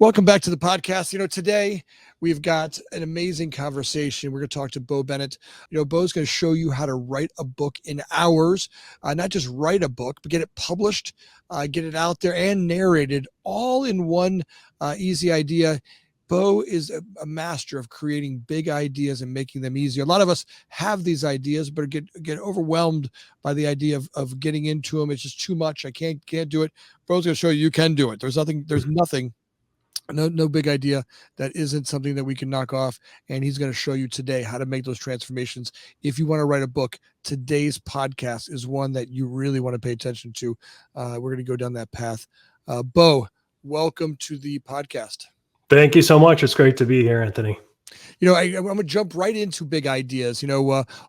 Welcome back to the podcast. Today we've got an amazing conversation. We're going to talk to Bo Bennett. Bo's going to show you how to write a book in hours, not just write a book, but get it published, get it out there and narrated all in one easy idea. Bo is a master of creating big ideas and making them easier. A lot of us have these ideas, but get overwhelmed by the idea of getting into them. It's just too much. I can't do it. Bo's going to show you can do it. There's nothing. No big idea that isn't something that we can knock off. And he's going to show you today how to make those transformations. If you want to write a book, today's podcast is one that you really want to pay attention to. We're going to go down that path. Bo, welcome to the podcast. Thank you so much. It's great to be here, Anthony. I'm going to jump right into big ideas.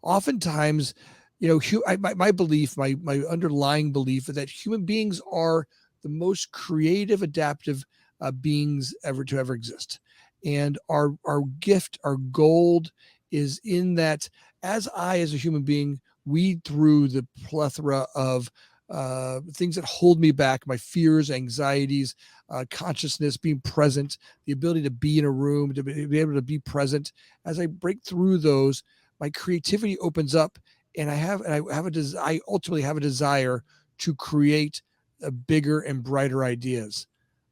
Oftentimes, my belief, my underlying belief is that human beings are the most creative, adaptive beings ever exist. And our gift, our gold is in that as a human being, weed through the plethora of things that hold me back, my fears, anxieties, consciousness, being present, the ability to be in a room, to be able to be present. As I break through those, my creativity opens up, and I ultimately have a desire to create bigger and brighter ideas.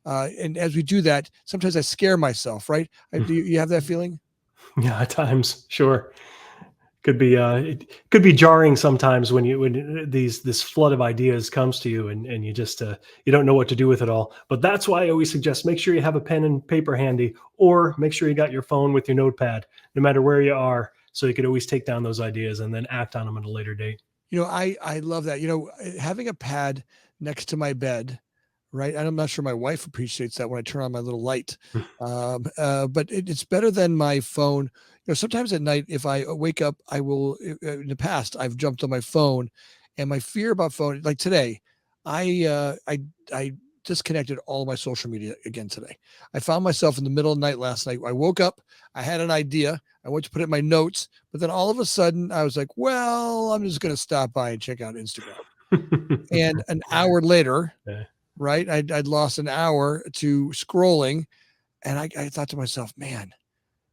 And as we do that, sometimes I scare myself, right? Do you have that feeling? Yeah, at times, sure. It could be jarring sometimes when this flood of ideas comes to you and you just you don't know what to do with it all. But that's why I always suggest make sure you have a pen and paper handy, or make sure you got your phone with your notepad, no matter where you are, so you could always take down those ideas and then act on them at a later date. I love that. Having a pad next to my bed, right? And I'm not sure my wife appreciates that when I turn on my little light. But it's better than my phone. Sometimes at night, if I wake up, I will, in the past, I've jumped on my phone, and my fear about phone, like today, I disconnected all of my social media again today. I found myself in the middle of the night last night. I woke up, I had an idea. I went to put it in my notes, but then all of a sudden I was like, well, I'm just going to stop by and check out Instagram. And an hour later, right, I'd lost an hour to scrolling, and I thought to myself, man,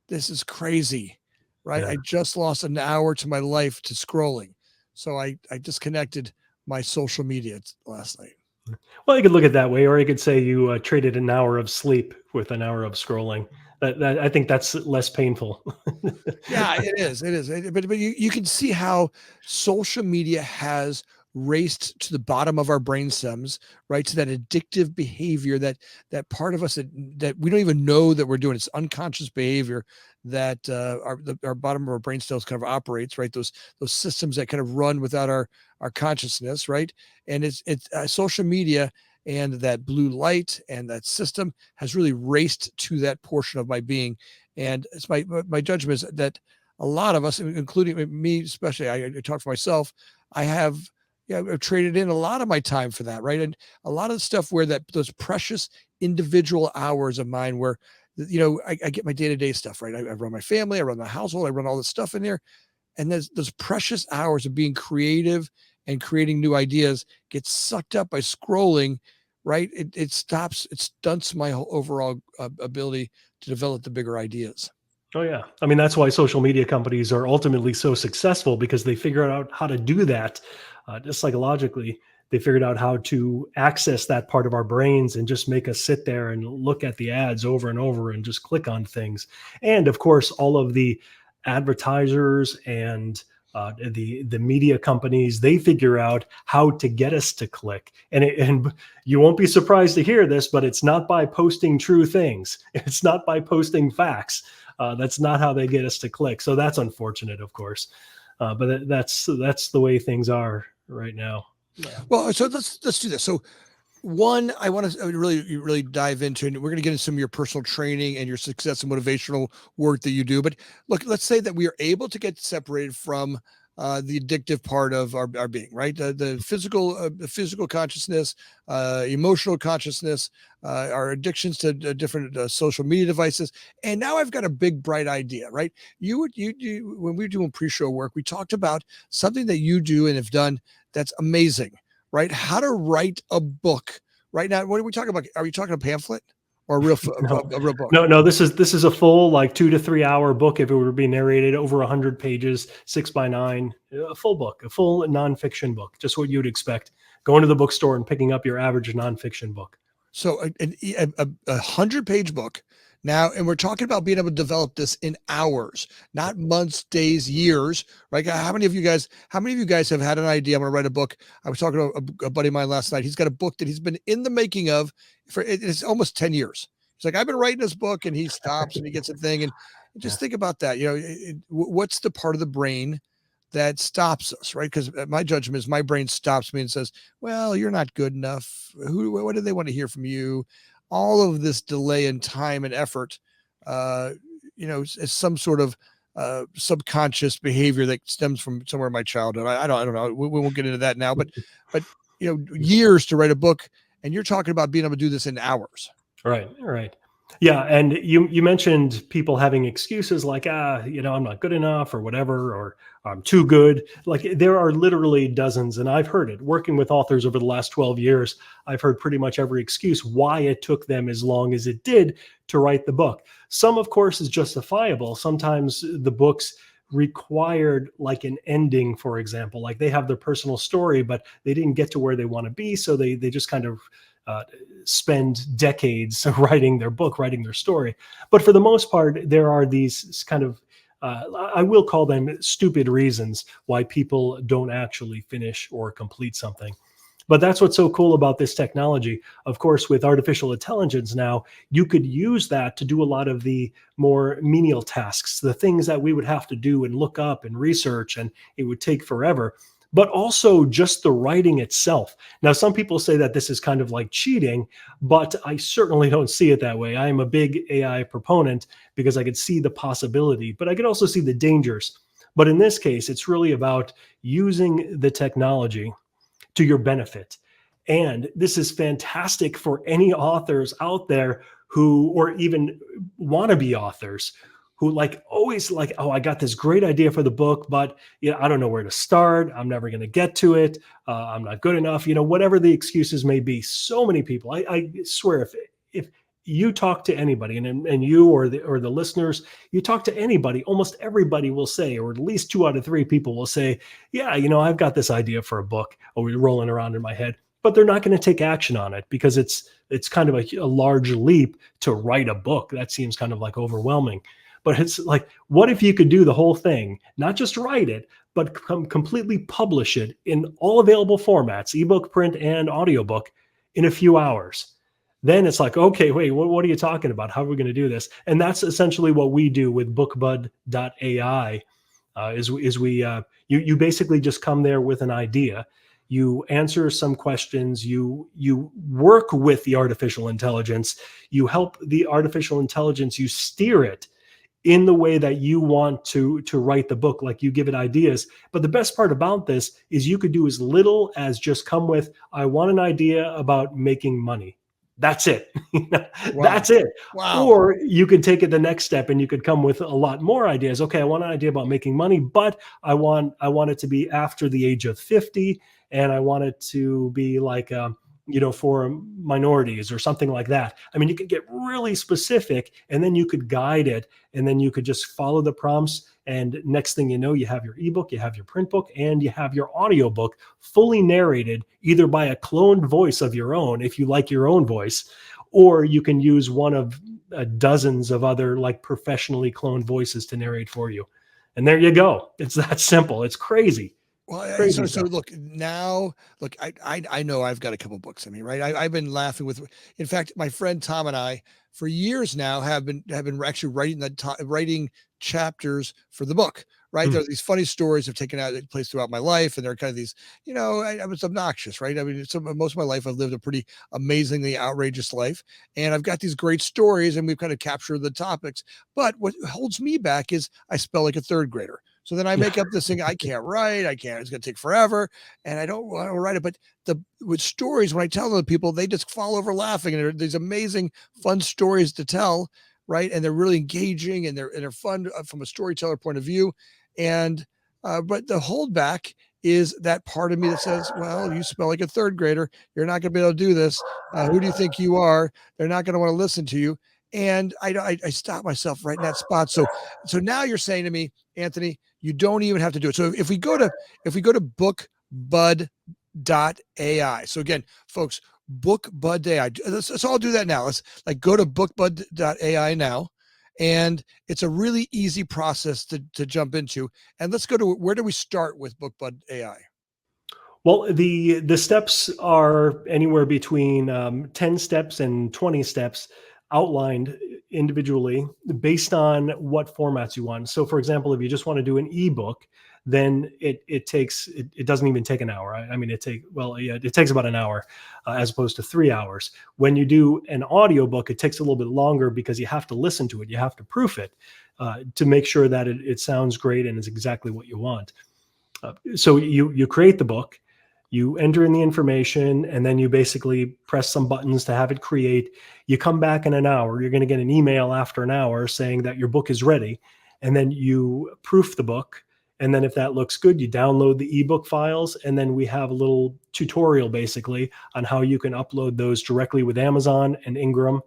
this is crazy, right? Yeah. I just lost an hour to my life to scrolling. So I disconnected my social media last night. Well, you could look at it that way, or you could say you traded an hour of sleep with an hour of scrolling. I think that's less painful. Yeah, it is. But you can see how social media has raced to the bottom of our brain stems, right? To that addictive behavior, that part of us that we don't even know that we're doing. It's unconscious behavior that our bottom of our brain stems kind of operates, right? Those systems that kind of run without our consciousness, right? And it's social media and that blue light and that system has really raced to that portion of my being. And it's my judgment is that a lot of us, including me, especially, I talk for myself, I've traded in a lot of my time for that, right? And a lot of the stuff where those precious individual hours of mine where, I get my day-to-day stuff, right? I run my family, I run the household, I run all this stuff in there. And there's those precious hours of being creative and creating new ideas get sucked up by scrolling, right? It stunts my whole overall ability to develop the bigger ideas. Oh, yeah. I mean, that's why social media companies are ultimately so successful, because they figured out how to do that. Just psychologically, they figured out how to access that part of our brains and just make us sit there and look at the ads over and over and just click on things. And of course, all of the advertisers and the media companies, they figure out how to get us to click. And you won't be surprised to hear this, but it's not by posting true things. It's not by posting facts. That's not how they get us to click. So that's unfortunate, of course. But that's the way things are right now. Well, so let's do this. So one, I want to really dive into, and we're going to get into some of your personal training and your success and motivational work that you do. But look, let's say that we are able to get separated from the addictive part of our being, right? The physical consciousness, emotional consciousness, our addictions to different social media devices. And now I've got a big, bright idea, right? You when we were doing pre-show work, we talked about something that you do and have done that's amazing, right? How to write a book. Right now, what are we talking about? Are we talking a pamphlet? or a real No, a real book? no. This is a full like 2 to 3 hour book. If it were to be narrated, over 100 pages, 6 by 9, a full book, a full nonfiction book, just what you'd expect. Going to the bookstore and picking up your average nonfiction book. So a 100-page book now, and we're talking about being able to develop this in hours, not months, days, years, right? How many of you guys have had an idea? I'm going to write a book. I was talking to a buddy of mine last night. He's got a book that he's been in the making of it's almost 10 years. He's like, I've been writing this book, and he stops and he gets a thing. And just think about that. What's the part of the brain that stops us, right? Because my judgment is my brain stops me and says, well, you're not good enough. What do they want to hear from you? All of this delay in time and effort, is some sort of subconscious behavior that stems from somewhere in my childhood. I don't know. We won't get into that now, but years to write a book, and you're talking about being able to do this in hours. Right. Yeah, and you mentioned people having excuses like, I'm not good enough or whatever, or I'm too good. Like there are literally dozens, and I've heard it working with authors over the last 12 years. I've heard pretty much every excuse why it took them as long as it did to write the book. Some, of course, is justifiable. Sometimes the books required like an ending, for example, like they have their personal story, but they didn't get to where they want to be. So they just kind of spend decades writing their book, writing their story. But for the most part, there are these kind of, I will call them stupid reasons why people don't actually finish or complete something. But that's what's so cool about this technology. Of course, with artificial intelligence now, you could use that to do a lot of the more menial tasks, the things that we would have to do and look up and research, and it would take forever. But also just the writing itself. Now, some people say that this is kind of like cheating, but I certainly don't see it that way. I am a big AI proponent because I could see the possibility, but I could also see the dangers. But in this case, it's really about using the technology to your benefit. And this is fantastic for any authors out there who, or even wannabe authors, who like always like, oh, I got this great idea for the book, but I don't know where to start. I'm never going to get to it. I'm not good enough. Whatever the excuses may be. So many people. I swear, if you talk to anybody, and you or the listeners, you talk to anybody, almost everybody will say, or at least 2 out of 3 people will say, yeah, I've got this idea for a book, rolling around in my head, but they're not going to take action on it because it's kind of a large leap to write a book. That seems kind of like overwhelming. But it's like, what if you could do the whole thing, not just write it, but completely publish it in all available formats, ebook, print, and audiobook in a few hours? Then it's like, okay, wait, what are you talking about? How are we going to do this? And that's essentially what we do with bookbud.ai. You basically just come there with an idea. You answer some questions, you work with the artificial intelligence, you help the artificial intelligence, you steer it in the way that you want to write the book, like you give it ideas. But the best part about this is you could do as little as just come with, I want an idea about making money. That's it. Wow. That's it. Wow. Or you could take it the next step and you could come with a lot more ideas. Okay, I want an idea about making money, but I want it to be after the age of 50, and I want it to be like for minorities or something like that. I mean, you could get really specific, and then you could guide it, and then you could just follow the prompts. And next thing you know, you have your ebook, you have your print book, and you have your audiobook fully narrated either by a cloned voice of your own, if you like your own voice, or you can use one of dozens of other like professionally cloned voices to narrate for you. And there you go. It's that simple. It's crazy. Well, so look now. Look, I know I've got a couple books in me, right? I've been laughing with. In fact, my friend Tom and I, for years now, have been actually writing chapters for the book. Right, there are these funny stories I've taken out place throughout my life, and they're kind of these. I was obnoxious, right? I mean, most of my life I've lived a pretty amazingly outrageous life, and I've got these great stories, and we've kind of captured the topics. But what holds me back is I spell like a third grader. So then I make up this thing. I can't write. It's going to take forever. And I don't want to write it. But with stories, when I tell them to people, they just fall over laughing. And there are these amazing, fun stories to tell, right? And they're really engaging, and they're fun from a storyteller point of view. And but the holdback is that part of me that says, well, you smell like a third grader. You're not going to be able to do this. Who do you think you are? They're not going to want to listen to you. And I stop myself right in that spot. So now you're saying to me, Anthony, you don't even have to do it. So if we go to bookbud.ai. So again, folks, bookbud.ai. Let's all do that now. Let's like go to bookbud.ai now. And it's a really easy process to jump into. And let's go to, where do we start with BookBud AI? Well, the steps are anywhere between 10 steps and 20 steps outlined individually based on what formats you want. So for example, if you just want to do an ebook, then it doesn't even take an hour. I mean, it takes about an hour as opposed to 3 hours. When you do an audiobook, it takes a little bit longer because you have to listen to it. You have to proof it to make sure that it sounds great and is exactly what you want. So you create the book, you enter in the information, and then you basically press some buttons to have it create. You come back in an hour, you're going to get an email after an hour saying that your book is ready. And then you proof the book. And then if that looks good, you download the ebook files. And then we have a little tutorial basically on how you can upload those directly with Amazon and Ingram.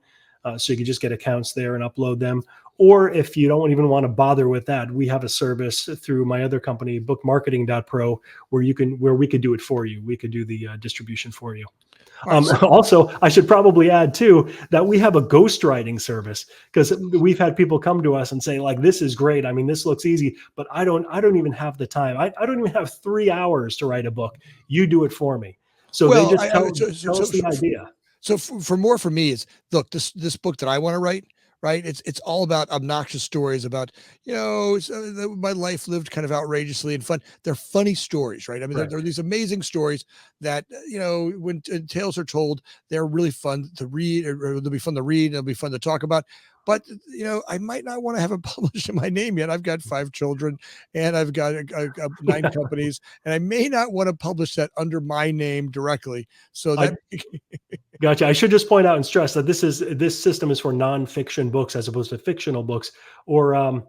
So you can just get accounts there and upload them. Or if you don't even want to bother with that, we have a service through my other company, bookmarketing.pro, where we could do it for you. We could do the distribution for you. Also, I should probably add too that we have a ghostwriting service, because we've had people come to us and say, like, this is great. I mean, this looks easy, but I don't even have the time. I don't even have 3 hours to write a book. You do it for me. So they just tell us the idea. So for me is, look, this book that I want to write, right? It's all about obnoxious stories about, my life lived kind of outrageously and fun. They're funny stories, right? I mean, Right. they're these amazing stories that, when tales are told, they're really fun to read, or they'll be fun to read, and they'll be fun to talk about. But, I might not want to have it published in my name yet. I've got 5 children and I've got 9 companies, and I may not want to publish that under my name directly. So that Gotcha. I should just point out and stress that this system is for nonfiction books as opposed to fictional books, or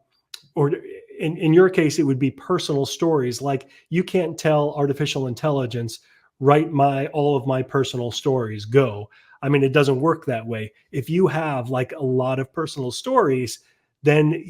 in your case, it would be personal stories. Like, you can't tell artificial intelligence, write all of my personal stories, go. I mean, it doesn't work that way. If you have like a lot of personal stories, then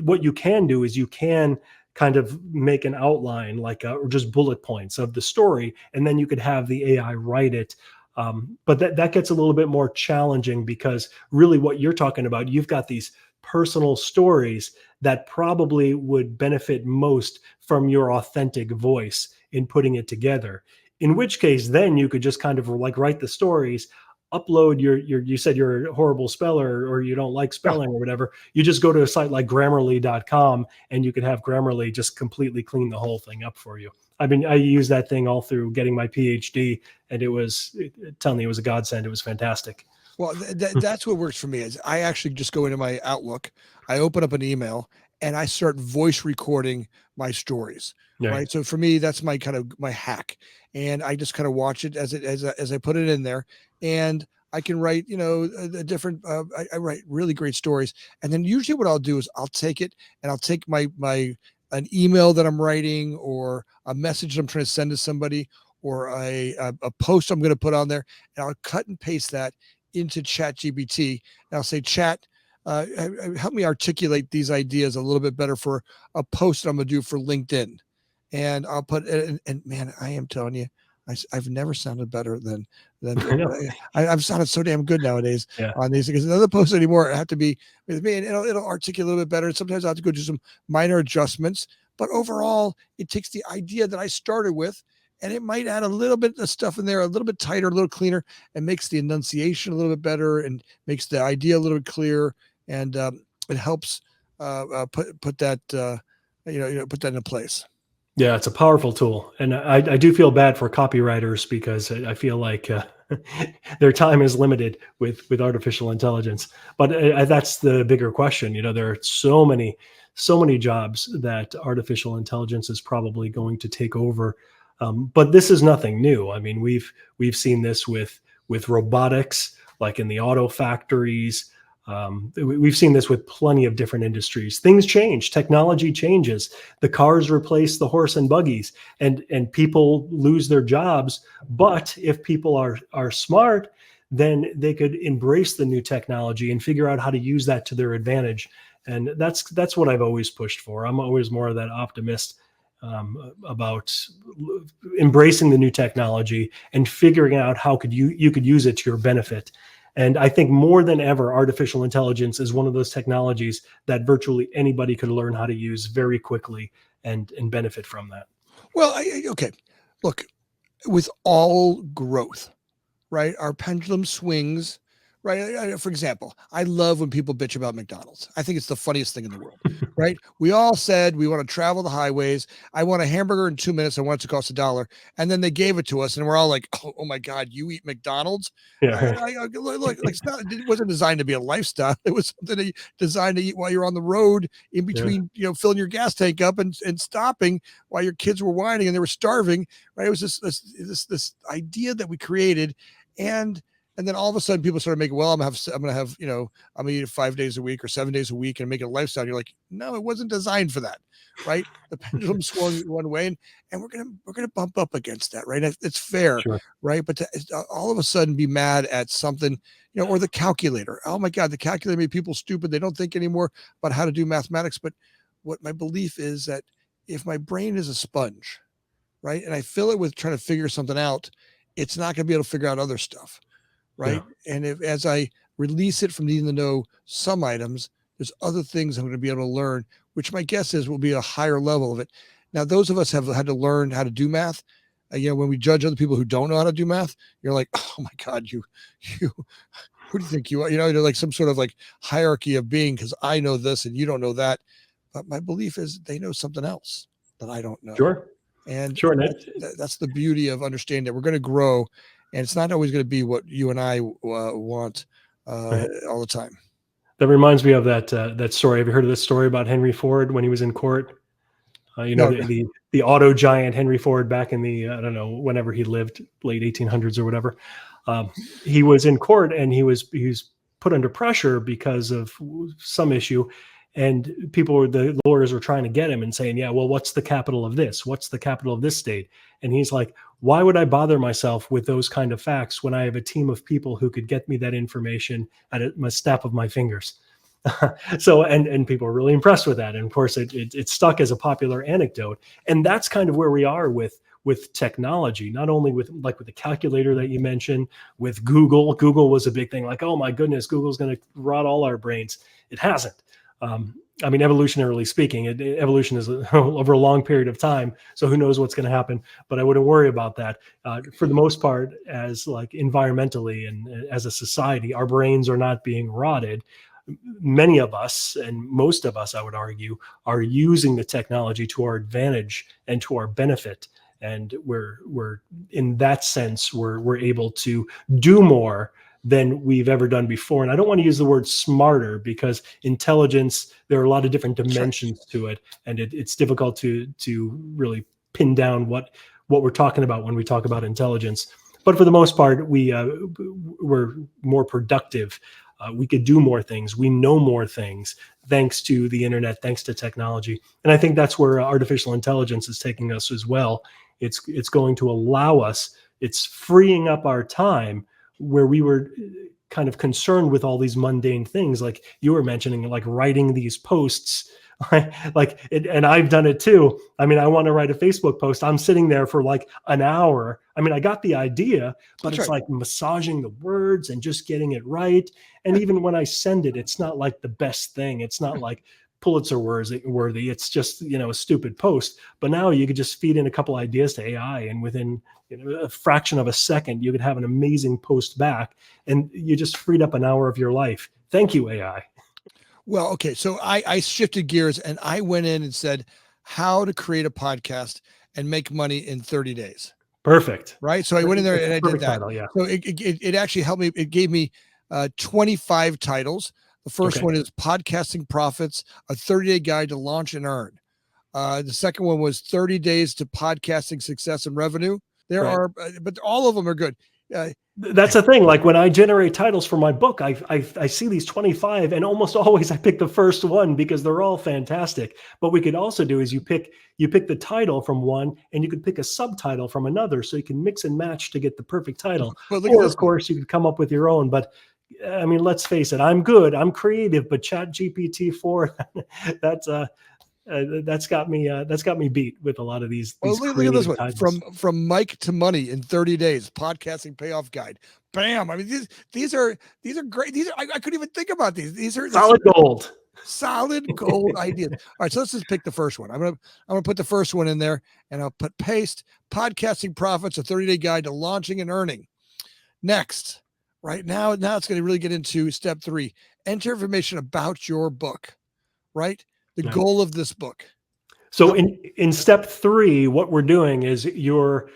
what you can do is you can kind of make an outline, like or just bullet points of the story, and then you could have the AI write it. But that gets a little bit more challenging, because really what you're talking about, you've got these personal stories that probably would benefit most from your authentic voice in putting it together. In which case, then you could just kind of like write the stories, upload you said you're a horrible speller or you don't like spelling or whatever. You just go to a site like grammarly.com and you could have Grammarly just completely clean the whole thing up for you. I mean, I used that thing all through getting my PhD, and it was a godsend. It was fantastic. Well, that's what works for me. Is I actually just go into my Outlook, I open up an email, and I start voice recording my stories. Right. So for me, that's my hack, and I just kind of watch it as I put it in there, and I can write, a different. I write really great stories, and then usually what I'll do is I'll take it and I'll take my an email that I'm writing, or a message I'm trying to send to somebody, or a post I'm going to put on there, and I'll cut and paste that into ChatGPT, and I'll say, Chat, help me articulate these ideas a little bit better for a post I'm going to do for LinkedIn. And I'll put it, and man, I am telling you, I've never sounded better than I've sounded so damn good nowadays on these, because another post anymore, I have to be with me, and it'll articulate a little bit better. And sometimes I have to go do some minor adjustments, but overall, it takes the idea that I started with, and it might add a little bit of stuff in there, a little bit tighter, a little cleaner, and makes the enunciation a little bit better, and makes the idea a little bit clearer, and it helps put that put that into place. Yeah, it's a powerful tool, and I do feel bad for copywriters, because I feel like their time is limited with artificial intelligence. But that's the bigger question. There are so many jobs that artificial intelligence is probably going to take over. But this is nothing new. I mean, we've seen this with robotics, like in the auto factories. We've seen this with plenty of different industries. Things change, technology changes. The cars replace the horse and buggies, and people lose their jobs. But if people are smart, then they could embrace the new technology and figure out how to use that to their advantage. And that's what I've always pushed for. I'm always more of that optimist about embracing the new technology and figuring out how you could use it to your benefit. And I think more than ever, artificial intelligence is one of those technologies that virtually anybody could learn how to use very quickly and benefit from that. Well, okay. Look, with all growth, right? Our pendulum swings, right? For example, I love when people bitch about McDonald's. I think it's the funniest thing in the world, right? We all said we want to travel the highways. I want a hamburger in 2 minutes. I want it to cost $1. And then they gave it to us and we're all like, oh my God, you eat McDonald's? Yeah, Look, like it wasn't designed to be a lifestyle. It was something designed to eat while you're on the road in between, filling your gas tank up and stopping while your kids were whining and they were starving, right? It was just this idea that we created. And then all of a sudden people started making, well, I'm gonna have, I'm gonna eat it 5 days a week or 7 days a week and make it a lifestyle. And you're like, no, it wasn't designed for that, right? The pendulum swung one way, and we're gonna bump up against that, right? It's fair, sure. right? But to all of a sudden be mad at something, or the calculator. Oh my God, the calculator made people stupid. They don't think anymore about how to do mathematics. But what my belief is that if my brain is a sponge, right, and I fill it with trying to figure something out, it's not going to be able to figure out other stuff, right? Yeah. And as I release it from needing to know some items, there's other things I'm going to be able to learn, which my guess is will be a higher level of it. Now, those of us have had to learn how to do math. When we judge other people who don't know how to do math, you're like, oh my God, you, who do you think you are? They're like some sort of like hierarchy of being because I know this and you don't know that. But my belief is they know something else that I don't know. Sure. And sure. That's the beauty of understanding that we're going to grow, and it's not always going to be what you and I want Right. all the time. That reminds me of that story. Have you heard of this story about Henry Ford when he was in court? No. The auto giant Henry Ford back in the I don't know, whenever he lived, late 1800s or whatever. He was in court and he was put under pressure because of some issue. And the lawyers were trying to get him and saying, yeah, well, what's the capital of this? What's the capital of this state? And he's like, why would I bother myself with those kind of facts when I have a team of people who could get me that information at a snap of my fingers? So, and people are really impressed with that. And of course, it stuck as a popular anecdote. And that's kind of where we are with technology, not only with the calculator that you mentioned, with Google. Google was a big thing, like, oh my goodness, Google's going to rot all our brains. It hasn't. Evolutionarily speaking, evolution is over a long period of time. So who knows what's going to happen, but I wouldn't worry about that. For the most part, as environmentally and as a society, our brains are not being rotted. Many of us, and most of us, I would argue, are using the technology to our advantage and to our benefit. And we're in that sense, we're able to do more than we've ever done before. And I don't want to use the word smarter because intelligence, there are a lot of different dimensions to it. And it's difficult to really pin down what we're talking about when we talk about intelligence. But for the most part, we're more productive. We could do more things. We know more things thanks to the internet, thanks to technology. And I think that's where artificial intelligence is taking us as well. It's going to allow us, it's freeing up our time where we were kind of concerned with all these mundane things, like you were mentioning, like writing these posts, and I've done it too. I mean, I want to write a Facebook post. I'm sitting there for like an hour. I mean, I got the idea, but that's it's right. Like massaging the words and just getting it right. And even when I send it, it's not like the best thing. It's not like Pulitzer worthy. It's just, a stupid post. But now you could just feed in a couple ideas to AI, and within a fraction of a second, you could have an amazing post back, and you just freed up an hour of your life. Thank you, AI. Well, okay. So I shifted gears and I went in and said how to create a podcast and make money in 30 days. Perfect. Right. So I went in there and I did that. Title, yeah. So it actually helped me. It gave me 25 titles. The first one is Podcasting Profits, a 30-day guide to launch and earn. The second one was 30 days to podcasting success and revenue. But all of them are good. uh, That's the thing. Like when I generate titles for my book, I see these 25, and almost always I pick the first one because they're all fantastic. But what we could also do is you pick the title from one, and you could pick a subtitle from another, so you can mix and match to get the perfect title. but look at Or this of one. course, you could come up with your own. But I mean, let's face it, I'm good, I'm creative, but Chat GPT-4, that's got me beat with a lot of these Well, look at this creative one. titles. From Mike to Money in 30 days, podcasting payoff guide. Bam. I mean, these are great. These are I couldn't even think about these. This Solid gold. solid gold ideas. All right, so let's just pick the first one. I'm gonna put the first one in there, and I'll put paste podcasting profits, a 30-day guide to launching and earning. Next, right now it's going to really get into step 3. Enter information about your book, right? The Right. goal of this book. So in step 3, what we're doing is you're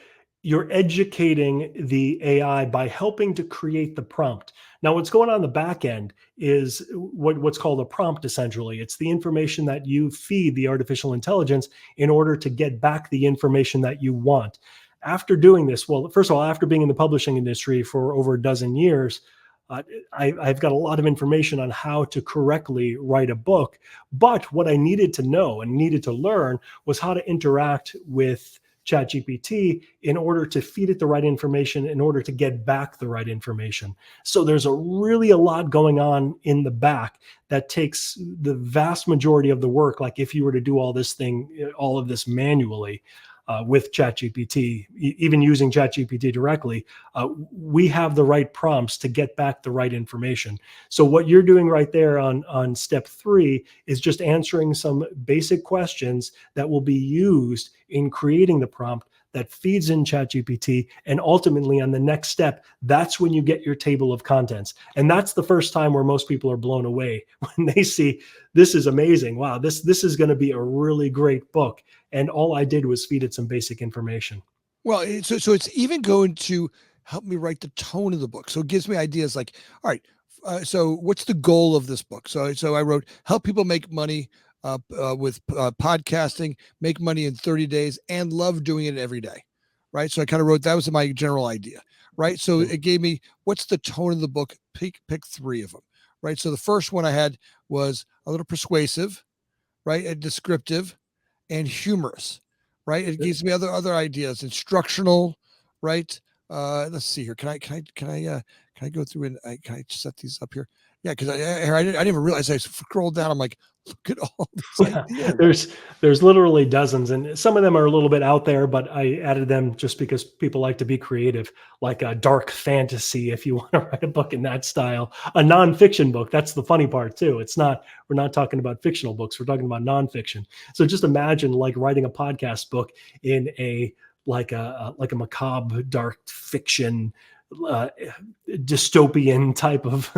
educating the AI by helping to create the prompt. Now, what's going on in the back end is what's called a prompt, essentially. It's the information that you feed the artificial intelligence in order to get back the information that you want. After doing this, well, first of all, after being in the publishing industry for over a dozen years, I've got a lot of information on how to correctly write a book. But what I needed to know and needed to learn was how to interact with ChatGPT in order to feed it the right information, in order to get back the right information. So there's a lot going on in the back that takes the vast majority of the work. Like if you were to do all of this manually, with ChatGPT, even using ChatGPT directly, we have the right prompts to get back the right information. So what you're doing right there on step 3 is just answering some basic questions that will be used in creating the prompt that feeds in ChatGPT. And ultimately on the next step, that's when you get your table of contents. And that's the first time where most people are blown away when they see, this is amazing. Wow, this is going to be a really great book. And all I did was feed it some basic information. Well, so it's even going to help me write the tone of the book. So it gives me ideas like, all right, so what's the goal of this book? So I wrote, help people make money with podcasting, make money in 30 days, and love doing it every day, right? So I kind of wrote, that was my general idea, right? So it gave me, what's the tone of the book? Pick 3 of them, right? So the first one I had was a little persuasive, right? And descriptive and humorous, right? It gives me other ideas, instructional, right? Let's see here. Can I go through and can I set these up here? Yeah, because I didn't even realize. I scrolled down. I'm like, look at all these ideas. There's literally dozens, and some of them are a little bit out there, but I added them just because people like to be creative, like a dark fantasy. If you want to write a book in that style, a nonfiction book. That's the funny part too. We're not talking about fictional books. We're talking about nonfiction. So just imagine like writing a podcast book in a macabre dark fiction, dystopian type of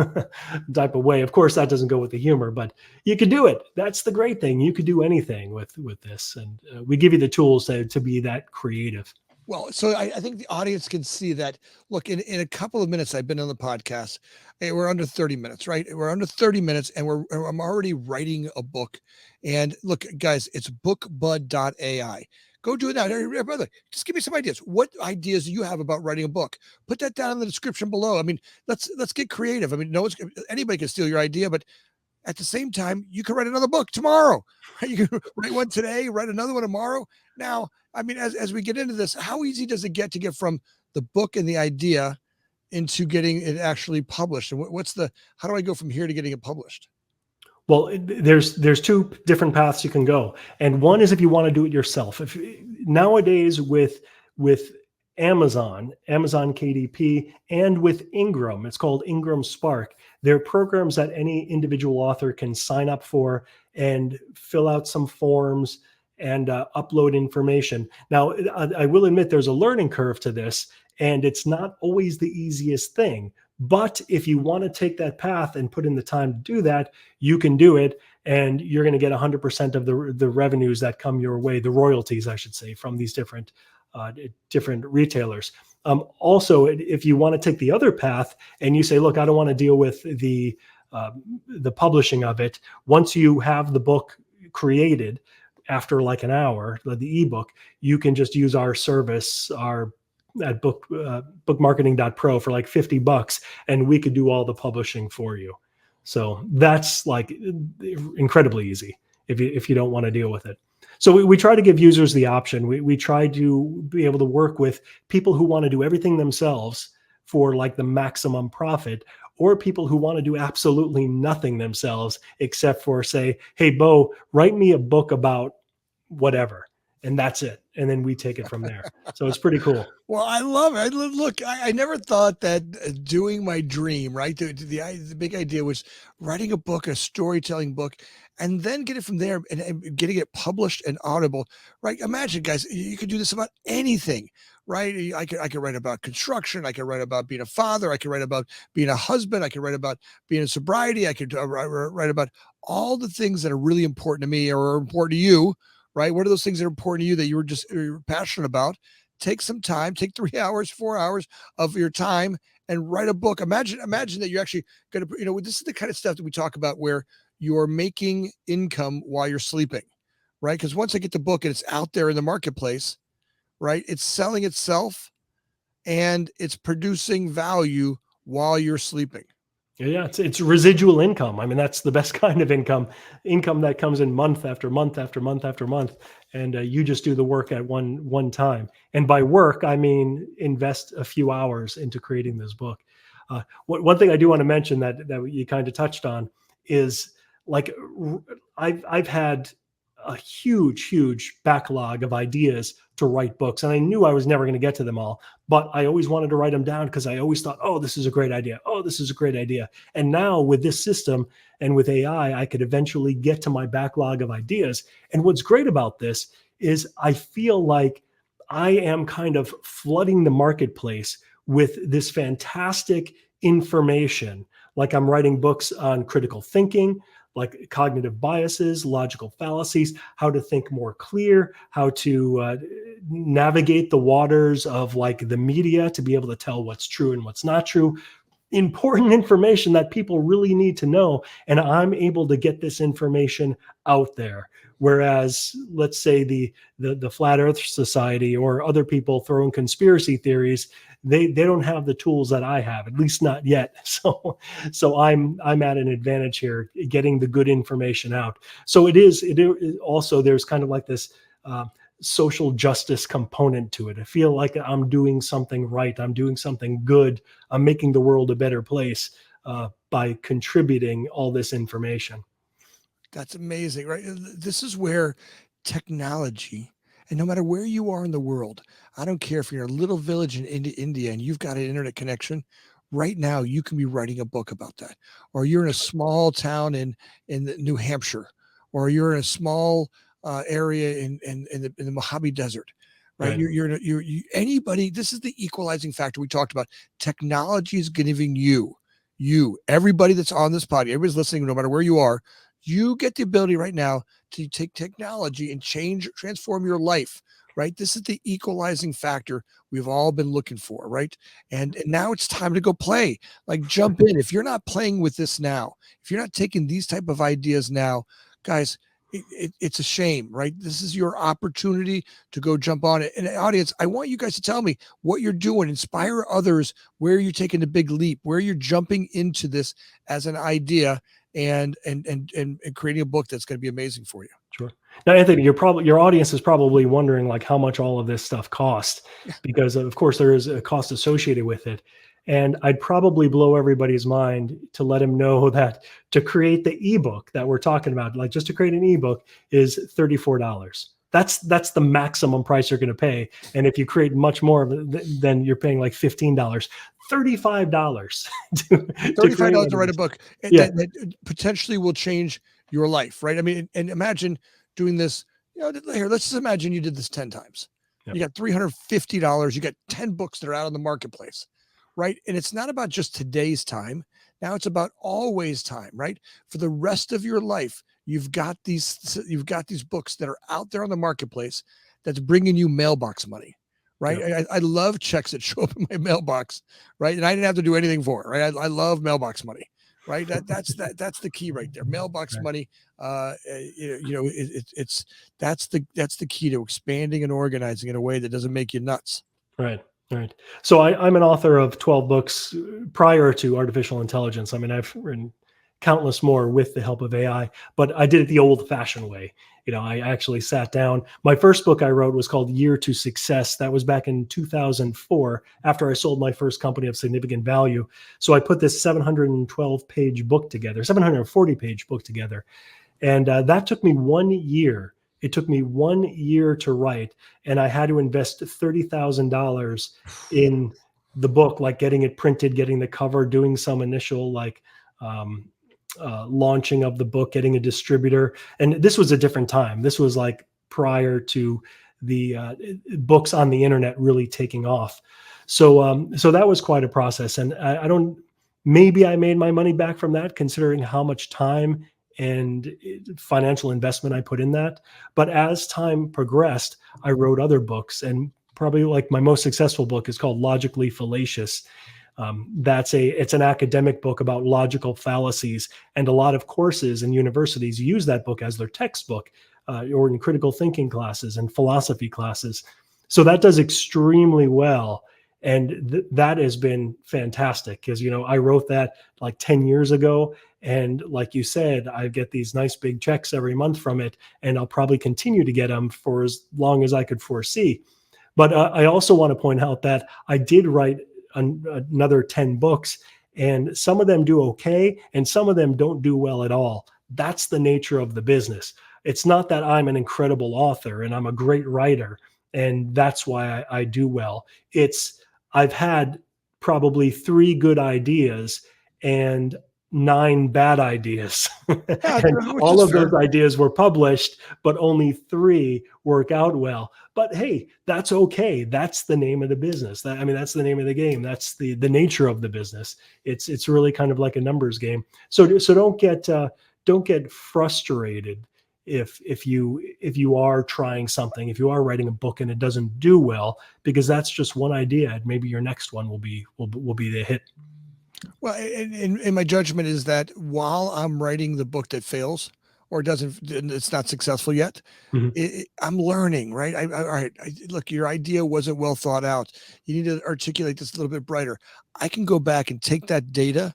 way. Of course, that doesn't go with the humor, but you could do it. That's the great thing. You could do anything with this, and we give you the tools to be that creative. Well, so I think the audience can see that. Look, in a couple of minutes, I've been on the podcast. We're under 30 minutes, right? We're under 30 minutes, and I'm already writing a book. And look, guys, it's bookbud.ai. Go do it now. Hey, brother, just give me some ideas. What ideas do you have about writing a book? Put that down in the description below. I mean, let's get creative. I mean, anybody can steal your idea, but at the same time, you can write another book tomorrow. Right? You can write one today, write another one tomorrow. Now, I mean, as we get into this, how easy does it get to get from the book and the idea into getting it actually published? And how do I go from here to getting it published? Well, there's 2 different paths you can go, and one is if you want to do it yourself. If nowadays with Amazon KDP, and with Ingram, it's called Ingram Spark. They're programs that any individual author can sign up for and fill out some forms and upload information. Now, I will admit there's a learning curve to this, and it's not always the easiest thing. But if you want to take that path and put in the time to do that, you can do it, and you're going to get 100% of the revenues that come your way, the royalties, I should say, from these different retailers. Also, if you want to take the other path and you say, look, I don't want to deal with the publishing of it. Once you have the book created, after like an hour, the ebook, you can just use our service, our at bookmarketing.pro for like $50, and we could do all the publishing for you. So that's like incredibly easy if you don't want to deal with it. So we try to give users the option. We try to be able to work with people who want to do everything themselves for like the maximum profit, or people who want to do absolutely nothing themselves except for say, hey, Bo, write me a book about whatever. And that's it. And then we take it from there. So it's pretty cool. Well, I love it. Look, I never thought that doing my dream, right? The big idea was writing a book, a storytelling book, and then get it from there and getting it published and audible, right? Imagine, guys, you could do this about anything, right? I could write about construction. I could write about being a father. I could write about being a husband. I could write about being in sobriety. I could write about all the things that are really important to me or are important to you, right? What are those things that are important to you that you're passionate about? Take some time, take 3 hours, 4 hours of your time and write a book. Imagine that you're actually going to, this is the kind of stuff that we talk about where you're making income while you're sleeping, right? Because once I get the book and it's out there in the marketplace, right, it's selling itself and it's producing value while you're sleeping. Yeah, it's residual income. I mean, that's the best kind of income that comes in month after month after month after month, and you just do the work at one time. And by work, I mean invest a few hours into creating this book. One thing I do want to mention that you kind of touched on is like I've had a huge backlog of ideas to write books, and I knew I was never going to get to them all, but I always wanted to write them down because I always thought, oh, this is a great idea. Oh, this is a great idea. And now with this system and with AI, I could eventually get to my backlog of ideas. And what's great about this is I feel like I am kind of flooding the marketplace with this fantastic information. Like I'm writing books on critical thinking, like cognitive biases, logical fallacies, how to think more clear, how to navigate the waters of like the media to be able to tell what's true and what's not true. Important information that people really need to know. And I'm able to get this information out there. Whereas, let's say the Flat Earth Society or other people throwing conspiracy theories, they don't have the tools that I have, at least not yet. So I'm at an advantage here, getting the good information out. So it also, there's kind of like this social justice component to it. I feel like I'm doing something right. I'm doing something good. I'm making the world a better place by contributing all this information. That's amazing, right? This is where technology, and no matter where you are in the world, I don't care if you're in a little village in India and you've got an internet connection, right now you can be writing a book about that. Or you're in a small town in New Hampshire, or you're in a small area in the Mojave Desert, right? Right. You're anybody. This is the equalizing factor we talked about. Technology is giving everybody that's on this podcast, everybody's listening, no matter where you are, you get the ability right now to take technology and transform your life, right? This is the equalizing factor we've all been looking for, right? And now it's time to go play. Like jump in. If you're not playing with this now, if you're not taking these type of ideas now, guys, it's a shame, right? This is your opportunity to go jump on it. And audience, I want you guys to tell me what you're doing, inspire others, where you're taking a big leap, where you're jumping into this as an idea and creating a book that's going to be amazing for you. Sure. Now, Anthony, your audience is probably wondering like how much all of this stuff costs, because of course there is a cost associated with it. And I'd probably blow everybody's mind to let them know that to create the ebook that we're talking about, like just to create an ebook, is $34. That's the maximum price you're going to pay. And if you create much more of it, then you're paying like $15. $35 $35 to write a book that potentially will change your life, right? I mean, and imagine doing this, here, let's just imagine you did this 10 times. Yep. You got $350. You got 10 books that are out on the marketplace, right? And it's not about just today's time. Now it's about always time, right? For the rest of your life, you've got these books that are out there on the marketplace that's bringing you mailbox money, right? Yep. I love checks that show up in my mailbox, right? And I didn't have to do anything for it, right? I love mailbox money, right? That's the key right there. Mailbox money. That's the key to expanding and organizing in a way that doesn't make you nuts. Right. All right. So I'm an author of 12 books prior to artificial intelligence. I mean, I've written countless more with the help of AI, but I did it the old fashioned way. I actually sat down. My first book I wrote was called Year to Success. That was back in 2004 after I sold my first company of significant value. So I put this 712 page book together, 740 page book together. And that took me 1 year. It took me 1 year to write, and I had to invest $30,000 in the book, like getting it printed, getting the cover, doing some initial um, launching of the book, getting a distributor. And this was a different time. This was like prior to the books on the internet really taking off. So that was quite a process. And I don't. Maybe I made my money back from that, considering how much time and financial investment I put in that. But as time progressed, I wrote other books, and probably like my most successful book is called Logically Fallacious. It's an academic book about logical fallacies, and a lot of courses and universities use that book as their textbook, or in critical thinking classes and philosophy classes. So that does extremely well. And that has been fantastic because, I wrote that like 10 years ago. And like you said, I get these nice big checks every month from it, and I'll probably continue to get them for as long as I could foresee. But I also want to point out that I did write another 10 books, and some of them do okay, and some of them don't do well at all. That's the nature of the business. It's not that I'm an incredible author and I'm a great writer, and that's why I do well. I've had probably 3 good ideas and 9 bad ideas. Yeah, And which all is of fair. those ideas were published, but only 3 work out well. But hey, that's okay. That's the name of the business. That's the name of the game. That's the nature of the business. It's really kind of like a numbers game. So don't get frustrated if you are trying something, if you are writing a book and it doesn't do well, because that's just one idea, and maybe your next one will be the hit. Well, and my judgment is that while I'm writing the book that fails or it's not successful yet, Mhm. I'm learning, right? All right, look, your idea wasn't well thought out. You need to articulate this a little bit brighter. I can go back and take that data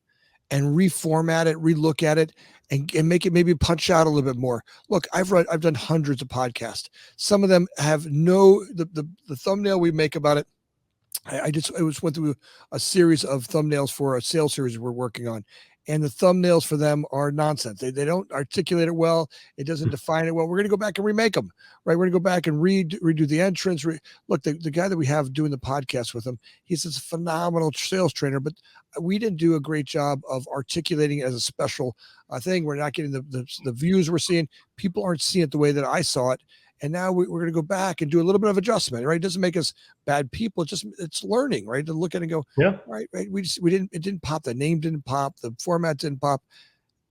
and reformat it, relook at it, and make it maybe punch out a little bit more. Look, I've done hundreds of podcasts. Some of them have the thumbnail we make about it. I went through a series of thumbnails for a sales series we're working on, and the thumbnails for them are nonsense. They don't articulate it well. It doesn't define it well. We're going to go back and remake them, right? We're going to go back and redo the entrance. Look, the guy that we have doing the podcast with him, he's a phenomenal sales trainer, but we didn't do a great job of articulating it as a special thing. We're not getting the views we're seeing. People aren't seeing it the way that I saw it. And now we're going to go back and do a little bit of adjustment, right? It doesn't make us bad people. It's learning, right? To look at it and go, Yeah. right. It didn't pop. The name didn't pop. The format didn't pop.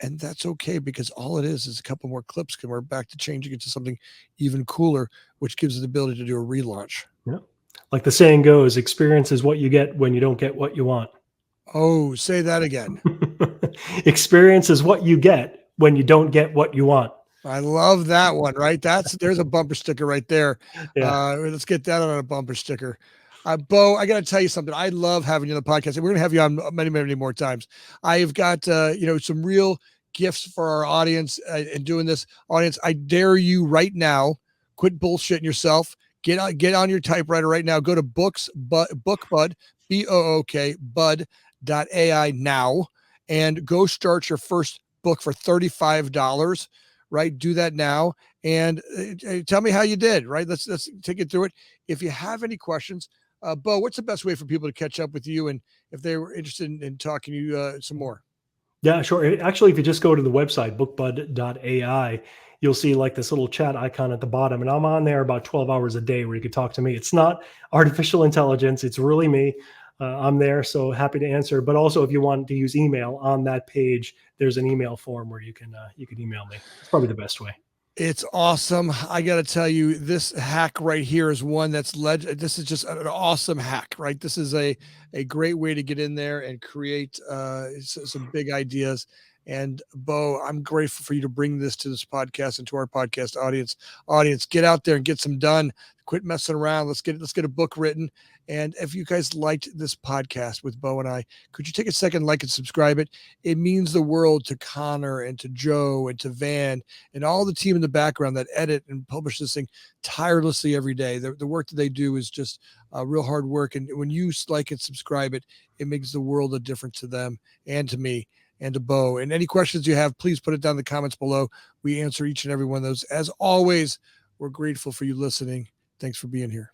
And that's okay, because all it is a couple more clips, and we're back to changing it to something even cooler, which gives us the ability to do a relaunch. Yeah. Like the saying goes, experience is what you get when you don't get what you want. Oh, say that again. Experience is what you get when you don't get what you want. I love that one, right? There's a bumper sticker right there. Yeah. Let's get that on a bumper sticker. Bo, I got to tell you something. I love having you on the podcast, and we're going to have you on many, many more times. I've got, some real gifts for our audience in doing this. Audience, I dare you right now, quit bullshitting yourself. Get on your typewriter right now. Go to BookBud, BOOK, bud.ai now, and go start your first book for $35. Right? Do that now, and tell me how you did, right? Let's take it through it. If you have any questions, Bo, what's the best way for people to catch up with you, and if they were interested in talking to you some more? Yeah, sure. Actually, if you just go to the website, bookbud.ai, you'll see like this little chat icon at the bottom. And I'm on there about 12 hours a day where you can talk to me. It's not artificial intelligence. It's really me. I'm there. So happy to answer. But also, if you want to use email on that page, there's an email form where you can email me. It's probably the best way. It's awesome. I got to tell you, this hack right here is one that's this is just an awesome hack, right? This is a great way to get in there and create some big ideas. And Bo, I'm grateful for you to bring this to this podcast and to our podcast audience. Get out there and get some done. Quit messing around. Let's get a book written. And if you guys liked this podcast with Bo and I, could you take a second, like and subscribe it? It means the world to Connor and to Joe and to Van and all the team in the background that edit and publish this thing tirelessly every day. The work that they do is just real hard work. And when you like and subscribe it, it makes the world of difference to them and to me and to Bo. And any questions you have, please put it down in the comments below. We answer each and every one of those. As always, we're grateful for you listening. Thanks for being here.